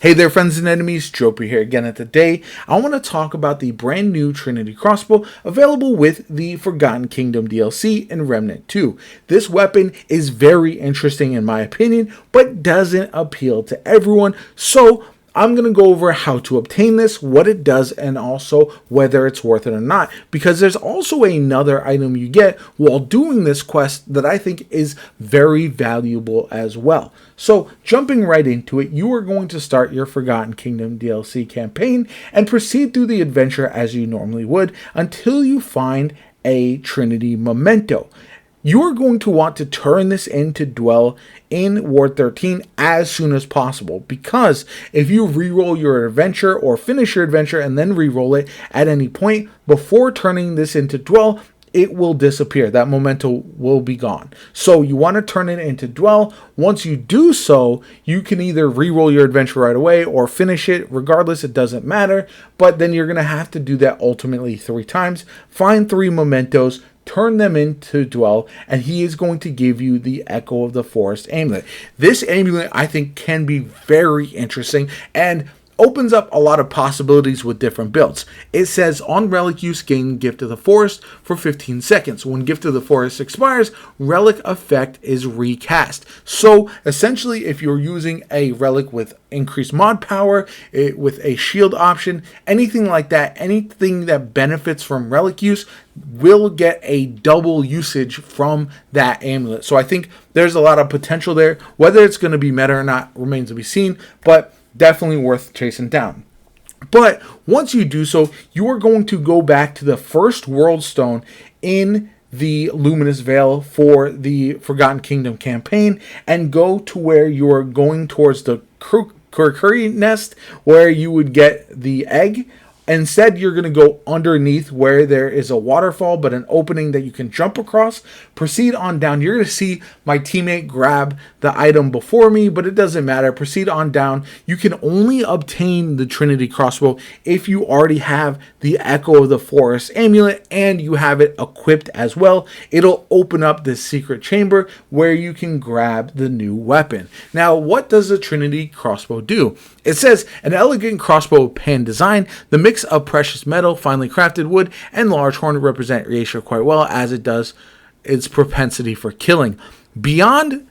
Hey there, friends and enemies, JoPa here again, and today I want to talk about the brand new Trinity Crossbow available with the Forgotten Kingdom DLC in Remnant 2. This weapon is very interesting in my opinion, but doesn't appeal to everyone, so I'm going to go over how to obtain this, what it does, and also whether it's worth it or not, because there's also another item you get while doing this quest that I think is very valuable as well. So jumping right into it, you are going to start your Forgotten Kingdom DLC campaign and proceed through the adventure as you normally would until you find a Trinity Momento. You're going to want to turn this in to dwell in Ward 13 as soon as possible, because if you reroll your adventure or finish your adventure and then reroll it at any point before turning this into dwell, it will disappear. That memento will be gone. So you want to turn it into dwell. Once you do so, you can either reroll your adventure right away or finish it. Regardless, it doesn't matter. But then you're going to have to do that ultimately 3 times. Find 3 mementos, turn them into dwell, and he is going to give you the Echo of the Forest amulet. This amulet, I think, can be very interesting and opens up a lot of possibilities with different builds. It says on relic use, gain Gift of the Forest for 15 seconds. When Gift of the Forest expires, relic effect is recast. So essentially, if you're using a relic with increased mod power, with a shield option, anything like that, anything that benefits from relic use will get a double usage from that amulet. So I think there's a lot of potential there. Whether it's going to be meta or not remains to be seen, but definitely worth chasing down. But once you do so, you are going to go back to the first world stone in the Luminous Veil for the Forgotten Kingdom campaign and go to where you are going towards the Kurkuri nest where you would get the egg. Instead, you're going to go underneath where there is a waterfall, but an opening that you can jump across. Proceed on down. You're going to see my teammate grab the item before me, but it doesn't matter. Proceed on down. You can only obtain the Trinity Crossbow if you already have the Echo of the Forest amulet and you have it equipped as well. It'll open up this secret chamber where you can grab the new weapon. Now, what does the Trinity Crossbow do? It says, an elegant crossbow pan design. The mix of precious metal, finely crafted wood, and large horn represent ratio quite well, as it does its propensity for killing. Beyond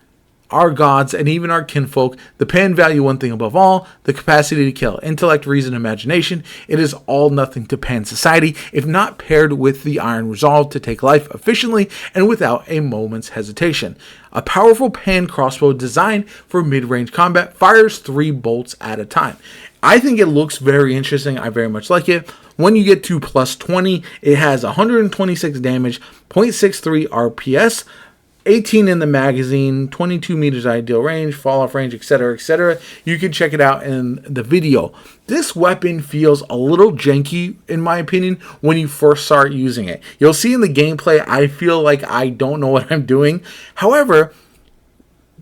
our gods and even our kinfolk, the pan value one thing above all, the capacity to kill. Intellect, reason, imagination. It is all nothing to pan society, if not paired with the iron resolve to take life efficiently and without a moment's hesitation. A powerful pan crossbow designed for mid-range combat, fires 3 bolts at a time. I think it looks very interesting. I very much like it. When you get to plus 20, it has 126 damage, 0.63 RPS, 18 in the magazine, 22 meters ideal range, fall off range, etc., etc. You can check it out in the video. This weapon feels a little janky, in my opinion, when you first start using it. You'll see in the gameplay, I feel like I don't know what I'm doing. However,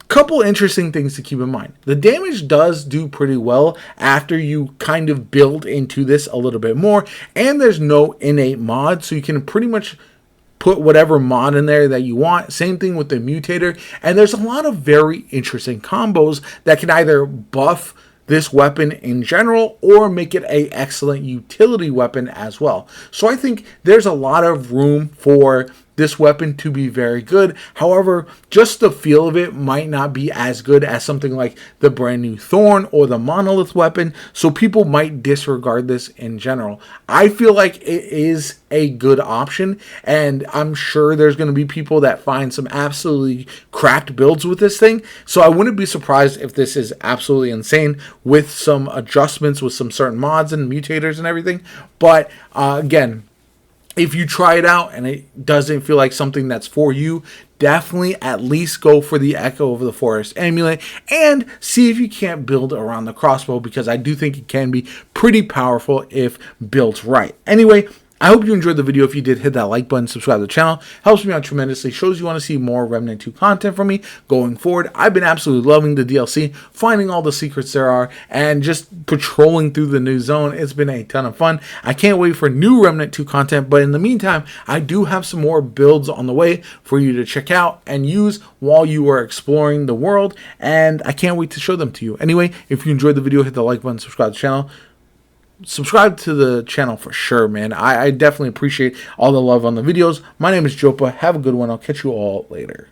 couple interesting things to keep in mind. The damage does do pretty well after you kind of build into this a little bit more, and there's no innate mod, so you can pretty much put whatever mod in there that you want. Same thing with the mutator, and there's a lot of very interesting combos that can either buff this weapon in general or make it an excellent utility weapon as well. So I think there's a lot of room for this weapon to be very good. However, just the feel of it might not be as good as something like the brand new Thorn or the Monolith weapon, so people might disregard this in general. I feel like it is a good option, and I'm sure there's going to be people that find some absolutely cracked builds with this thing, so I wouldn't be surprised if this is absolutely insane with some adjustments with some certain mods and mutators and everything. But again, if you try it out and it doesn't feel like something that's for you, definitely at least go for the Echo of the Forest amulet and see if you can't build around the crossbow, because I do think it can be pretty powerful if built right. Anyway, I hope you enjoyed the video. If you did, hit that like button, subscribe to the channel. Helps me out tremendously. Shows you want to see more Remnant 2 content from me going forward. I've been absolutely loving the DLC, finding all the secrets there are, and just patrolling through the new zone. It's been a ton of fun. I can't wait for new Remnant 2 content, but in the meantime, I do have some more builds on the way for you to check out and use while you are exploring the world, and I can't wait to show them to you. Anyway, if you enjoyed the video, hit the like button, subscribe to the channel. Subscribe to the channel for sure, man. I definitely appreciate all the love on the videos. My name is JoPa. Have a good one. I'll catch you all later.